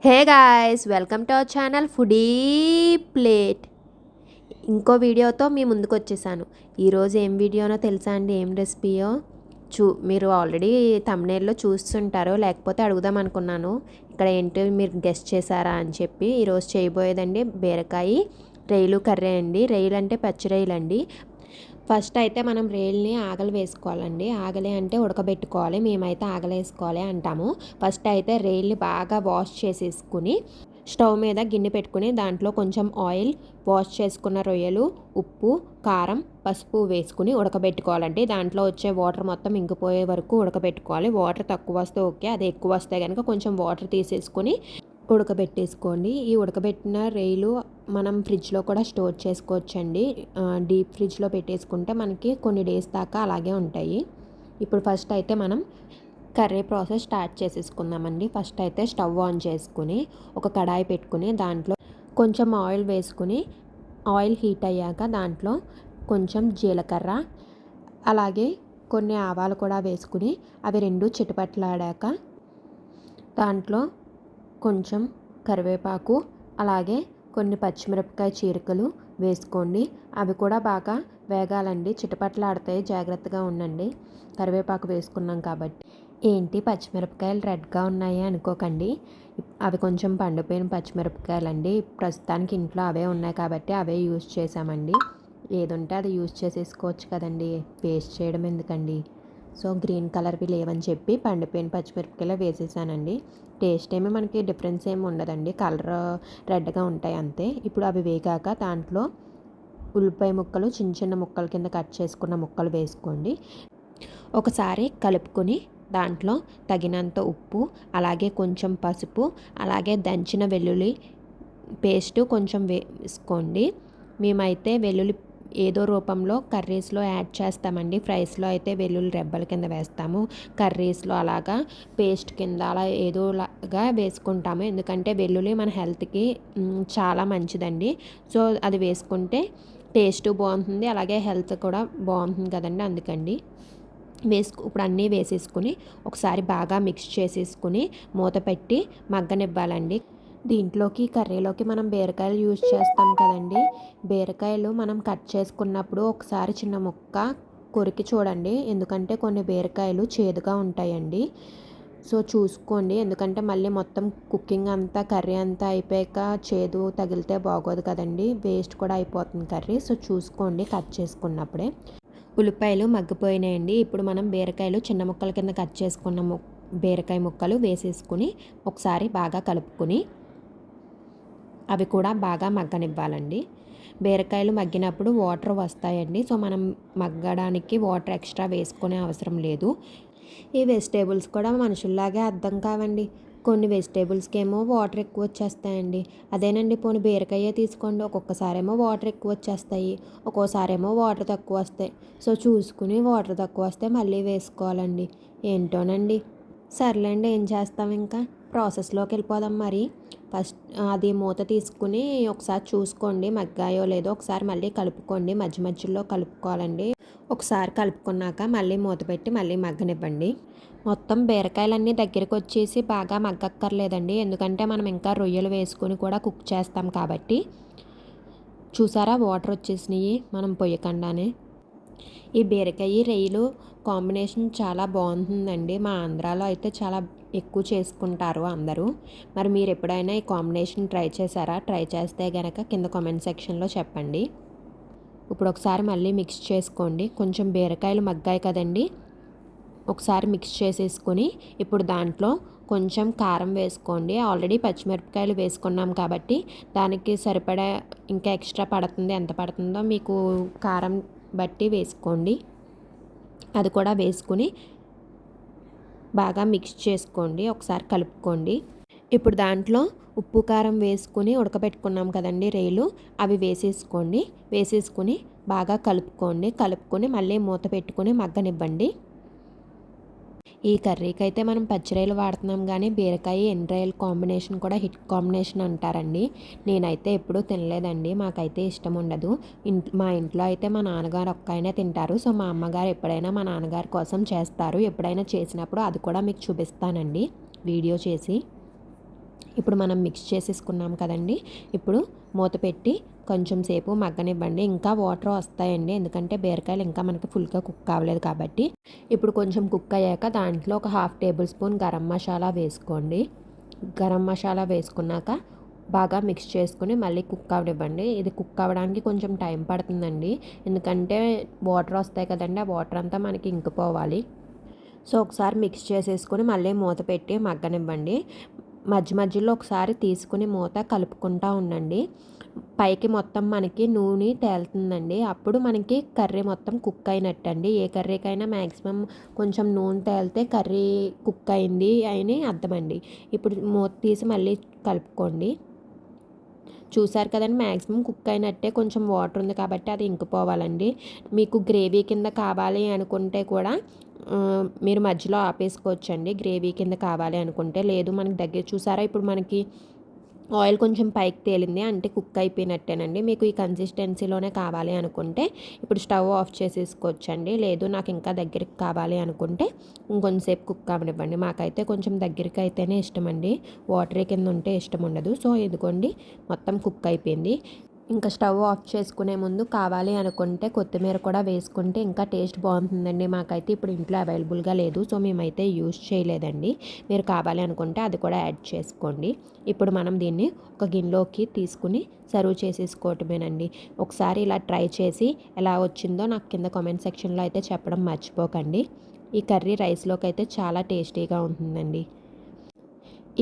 Hey guys, welcome to our channel foodie plate. ఇంకో వీడియోతో మీ ముందుకు వచ్చేసాను. ఈరోజు ఏం వీడియోనో తెలుసా అండి? ఏం రెసిపీయో మీరు ఆల్రెడీ థంబ్నెయిల్లో చూస్తుంటారో, లేకపోతే అడుగుదాం అనుకున్నాను ఇక్కడ ఏంటో మీరు గెస్ట్ చేశారా అని చెప్పి. ఈరోజు చేయబోయేదండి బీరకాయ రొయ్యలు కర్రీ అండి. రొయ్యలు అంటే పచ్చి రొయ్యలు అండి. ఫస్ట్ అయితే మనం రొయ్యల్ని ఆగలి వేసుకోవాలండి. ఆగలి అంటే ఉడకబెట్టుకోవాలి, మేమైతే ఆగలి వేసుకోవాలి అంటాము. ఫస్ట్ అయితే రొయ్యల్ని బాగా వాష్ చేసేసుకుని స్టవ్ మీద గిన్నె పెట్టుకుని దాంట్లో కొంచెం ఆయిల్, వాష్ చేసుకున్న రొయ్యలు, ఉప్పు, కారం, పసుపు వేసుకుని ఉడకబెట్టుకోవాలండి. దాంట్లో వచ్చే వాటర్ మొత్తం ఇంకిపోయే వరకు ఉడకబెట్టుకోవాలి. వాటర్ తక్కువ వస్తే ఓకే, అది ఎక్కువ వస్తే కనుక కొంచెం వాటర్ తీసేసుకొని ఉడకబెట్టేసుకోండి. ఈ ఉడకబెట్టిన రొయ్యలు మనం ఫ్రిడ్జ్లో కూడా స్టోర్ చేసుకోవచ్చండి. డీప్ ఫ్రిడ్జ్లో పెట్టేసుకుంటే మనకి కొన్ని డేస్ దాకా అలాగే ఉంటాయి. ఇప్పుడు ఫస్ట్ అయితే మనం కర్రీ ప్రాసెస్ స్టార్ట్ చేసేసుకుందామండి. ఫస్ట్ అయితే స్టవ్ ఆన్ చేసుకుని ఒక కడాయి పెట్టుకుని దాంట్లో కొంచెం ఆయిల్ వేసుకుని, ఆయిల్ హీట్ అయ్యాక దాంట్లో కొంచెం జీలకర్ర, అలాగే కొన్ని ఆవాలు కూడా వేసుకుని అవి రెండు చిటపట్లాడాక దాంట్లో కొంచెం కరివేపాకు, అలాగే కొన్ని పచ్చిమిరపకాయ చీరికలు వేసుకోండి. అవి కూడా బాగా వేగాలండి, చిటపట్లాడతాయి, జాగ్రత్తగా ఉండండి. కరివేపాకు వేసుకున్నాం కాబట్టి. ఏంటి పచ్చిమిరపకాయలు రెడ్గా ఉన్నాయి అనుకోకండి, అవి కొంచెం పండిపోయిన పచ్చిమిరపకాయలు అండి. ప్రస్తుతానికి ఇంట్లో అవే ఉన్నాయి కాబట్టి అవే యూజ్ చేసామండి. ఏదుంటే అది యూజ్ చేసేసుకోవచ్చు కదండి, వేస్ట్ చేయడం ఎందుకండి. సో గ్రీన్ కలర్వి లేవని చెప్పి పండిపోయిన పచ్చిమిరపకాయలు వేసేసానండి. టేస్ట్ ఏమి మనకి డిఫరెన్స్ ఏమి ఉండదండి, కలర్ రెడ్గా ఉంటాయి అంతే. ఇప్పుడు అవి వేగాక దాంట్లో ఉల్లిపాయ ముక్కలు చిన్న చిన్న ముక్కల కింద కట్ చేసుకున్న ముక్కలు వేసుకోండి. ఒకసారి కలుపుకొని దాంట్లో తగినంత ఉప్పు, అలాగే కొంచెం పసుపు, అలాగే దంచిన వెల్లుల్లి పేస్ట్ కొంచెం వేసుకోండి. మేమైతే వెల్లుల్లి ఏదో రూపంలో కర్రీస్లో యాడ్ చేస్తామండి. ఫ్రైస్లో అయితే వెల్లుల్లి రెబ్బల కింద వేస్తాము, కర్రీస్లో అలాగా పేస్ట్ కింద అలా ఏదోలాగా వేసుకుంటాము. ఎందుకంటే వెల్లుల్లి మన హెల్త్కి చాలా మంచిదండి. సో అది వేసుకుంటే టేస్ట్ బాగుంటుంది, అలాగే హెల్త్ కూడా బాగుంటుంది కదండి, అందుకండి. ఇప్పుడు అన్నీ వేసేసుకుని ఒకసారి బాగా మిక్స్ చేసేసుకుని మూత పెట్టి మగ్గనివ్వాలండి. దీంట్లోకి కర్రీలోకి మనం బీరకాయలు యూజ్ చేస్తాం కదండి. బీరకాయలు మనం కట్ చేసుకున్నప్పుడు ఒకసారి చిన్న ముక్క కొరికి చూడండి, ఎందుకంటే కొన్ని బీరకాయలు చేదుగా ఉంటాయండి. సో చూసుకోండి, ఎందుకంటే మళ్ళీ మొత్తం కుకింగ్ అంతా కర్రీ అంతా అయిపోయాక చేదు తగిలితే బాగోదు కదండి, వేస్ట్ కూడా అయిపోతుంది కర్రీ. సో చూసుకోండి కట్ చేసుకున్నప్పుడే. ఉల్లిపాయలు మగ్గిపోయినాయండి. ఇప్పుడు మనం బీరకాయలు చిన్న ముక్కల కింద కట్ చేసుకున్న బీరకాయ ముక్కలు వేసేసుకుని ఒకసారి బాగా కలుపుకొని అవి కూడా బాగా మగ్గనివ్వాలండి. బీరకాయలు మగ్గినప్పుడు వాటర్ వస్తాయండి, సో మనం మగ్గడానికి వాటర్ ఎక్స్ట్రా వేసుకునే అవసరం లేదు. ఈ వెజిటేబుల్స్ కూడా మనుషుల్లాగే అర్థం కావండి. కొన్ని వెజిటేబుల్స్కి ఏమో వాటర్ ఎక్కువ వచ్చేస్తాయండి. అదేనండి పోనీ బీరకాయ తీసుకోండి, ఒక్కొక్కసారేమో వాటర్ ఎక్కువ వచ్చేస్తాయి, ఒక్కోసారేమో వాటర్ తక్కువ వస్తాయి. సో చూసుకుని వాటర్ తక్కువ వస్తే మళ్ళీ వేసుకోవాలండి. ఏంటోనండి. సర్లేండి, ఏం చేస్తాం, ఇంకా ప్రాసెస్లోకి వెళ్ళిపోదాం. మరి ఫస్ట్ అది మూత తీసుకుని ఒకసారి చూసుకోండి మగ్గాయో లేదో, ఒకసారి మళ్ళీ కలుపుకోండి, మధ్య మధ్యలో కలుపుకోవాలండి. ఒకసారి కలుపుకున్నాక మళ్ళీ మూత పెట్టి మళ్ళీ మగ్గనివ్వండి. మొత్తం బీరకాయలన్నీ దగ్గరికి వచ్చేసి బాగా మగ్గక్కర్లేదండి, ఎందుకంటే మనం ఇంకా రొయ్యలు వేసుకుని కూడా కుక్ చేస్తాం కాబట్టి. చూసారా వాటర్ వచ్చేసినాయి మనం పొయ్యకుండానే. ఈ బీరకాయ రొయ్యలు కాంబినేషన్ చాలా బాగుంటుందండి. మా ఆంధ్రాలో అయితే చాలా ఎక్కువ చేసుకుంటారు అందరూ. మరి మీరు ఎప్పుడైనా ఈ కాంబినేషన్ ట్రై చేశారా? ట్రై చేస్తే కనుక కింద కామెంట్ సెక్షన్లో చెప్పండి. ఇప్పుడు ఒకసారి మళ్ళీ మిక్స్ చేసుకోండి. కొంచెం బీరకాయలు మగ్గాయి కదండి, ఒకసారి మిక్స్ చేసేసుకొని ఇప్పుడు దాంట్లో కొంచెం కారం వేసుకోండి. ఆల్రెడీ పచ్చిమిరపకాయలు వేసుకున్నాం కాబట్టి దానికి సరిపడా ఇంకా ఎక్స్ట్రా పడుతుంది, ఎంత పడుతుందో మీకు కారం బట్టి వేసుకోండి. అది కూడా వేసుకుని బాగా మిక్స్ చేసుకోండి, ఒకసారి కలుపుకోండి. ఇప్పుడు దాంట్లో ఉప్పు కారం వేసుకుని ఉడకబెట్టుకున్నాం కదండి రొయ్యలు, అవి వేసేసుకుని బాగా కలుపుకొని మళ్ళీ మూత పెట్టుకుని మగ్గనివ్వండి. ఈ కర్రీకి అయితే మనం పచ్చిరొయ్యలు వాడుతున్నాం, కానీ బీరకాయ ఎండ్రాయిల్ కాంబినేషన్ కూడా హిట్ కాంబినేషన్ అంటారండి. నేనైతే ఎప్పుడూ తినలేదండి, మాకైతే ఇష్టం ఉండదు. మా ఇంట్లో అయితే మా నాన్నగారు ఒక్కైనా తింటారు. సో మా అమ్మగారు ఎప్పుడైనా మా నాన్నగారి కోసం చేస్తారు. ఎప్పుడైనా చేసినప్పుడు అది కూడా మీకు చూపిస్తానండి వీడియో చేసి. ఇప్పుడు మనం మిక్స్ చేసేసుకున్నాం కదండి. ఇప్పుడు మూత పెట్టి కొంచెం సేపు మగ్గనివ్వండి. ఇంకా వాటర్ వస్తాయండి, ఎందుకంటే బీరకాయలు ఇంకా మనకి ఫుల్గా కుక్ అవ్వలేదు కాబట్టి. ఇప్పుడు కొంచెం కుక్ అయ్యాక దాంట్లో ఒక 1/2 టేబుల్ స్పూన్ గరం మసాలా వేసుకోండి. గరం మసాలా వేసుకున్నాక బాగా మిక్స్ చేసుకుని మళ్ళీ కుక్ అవ్వనివ్వండి. ఇది కుక్ అవ్వడానికి కొంచెం టైం పడుతుందండి, ఎందుకంటే వాటర్ వస్తాయి కదండి, ఆ వాటర్ అంతా మనకి ఇంకిపోవాలి. సో ఒకసారి మిక్స్ చేసేసుకొని మళ్ళీ మూత పెట్టి మగ్గనివ్వండి. మధ్యలో ఒకసారి తీసుకుని మూత కలుపుకుంటూ ఉండండి. పైకి మొత్తం మనకి నూనె తేలుతుందండి, అప్పుడు మనకి కర్రీ మొత్తం కుక్ అయినట్టండి. ఏ కర్రీకైనా మ్యాక్సిమం కొంచెం నూనె తేలితే కర్రీ కుక్ అయింది అని అర్థమండి. ఇప్పుడు మూత తీసి మళ్ళీ కలుపుకోండి. చూసారు కదండి, మ్యాక్సిమం కుక్ అయినట్టే, కొంచెం వాటర్ ఉంది కాబట్టి అది ఇంకిపోవాలండి. మీకు గ్రేవీ కింద కావాలి అనుకుంటే కూడా మీరు మధ్యలో ఆపేసుకోవచ్చండి, గ్రేవీ కింద కావాలి అనుకుంటే. లేదు మనకి దగ్గర చూసారా, ఇప్పుడు మనకి ఆయిల్ కొంచెం పైకి తేలింది అంటే కుక్ అయిపోయినట్టేనండి. మీకు ఈ కన్సిస్టెన్సీలోనే కావాలి అనుకుంటే ఇప్పుడు స్టవ్ ఆఫ్ చేసేసుకోవచ్చండి. లేదు నాకు ఇంకా దగ్గరికి కావాలి అనుకుంటే ఇంకొంచెంసేపు కుక్ అవ్వనివ్వండి. మాకైతే కొంచెం దగ్గరికి అయితేనే ఇష్టం అండి, వాటరీ కింద ఉంటే ఇష్టం ఉండదు. సో ఇదిగోండి మొత్తం కుక్ అయిపోయింది. ఇంకా స్టవ్ ఆఫ్ చేసుకునే ముందు కావాలి అనుకుంటే కొత్తిమీర కూడా వేసుకుంటే ఇంకా టేస్ట్ బాగుంటుందండి. మాకైతే ఇప్పుడు ఇంట్లో అవైలబుల్గా లేదు, సో మేమైతే యూజ్ చేయలేదండి. మీరు కావాలి అనుకుంటే అది కూడా యాడ్ చేసుకోండి. ఇప్పుడు మనం దీన్ని ఒక గిన్నెలోకి తీసుకుని సర్వ్ చేసేసుకోవటమేనండి. ఒకసారి ఇలా ట్రై చేసి ఎలా వచ్చిందో నాకు కింద కామెంట్ సెక్షన్లో అయితే చెప్పడం మర్చిపోకండి. ఈ కర్రీ రైస్లోకి అయితే చాలా టేస్టీగా ఉంటుందండి.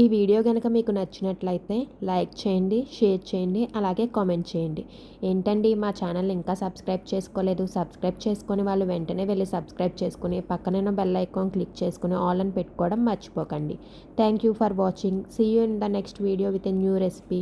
ఈ వీడియో కనుక మీకు నచ్చినట్లయితే లైక్ చేయండి, షేర్ చేయండి, అలాగే కామెంట్ చేయండి. ఏంటండి మా ఛానల్ ఇంకా సబ్స్క్రైబ్ చేసుకోలేదు, సబ్స్క్రైబ్ చేసుకొని వాళ్ళు వెంటనే వెళ్ళి సబ్స్క్రైబ్ చేసుకుని పక్కన బెల్ ఐకాన్ క్లిక్ చేసుకుని ఆల్ అని పెట్టుకోవడం మర్చిపోకండి. Thank you for watching. See you in the next video with a new recipe.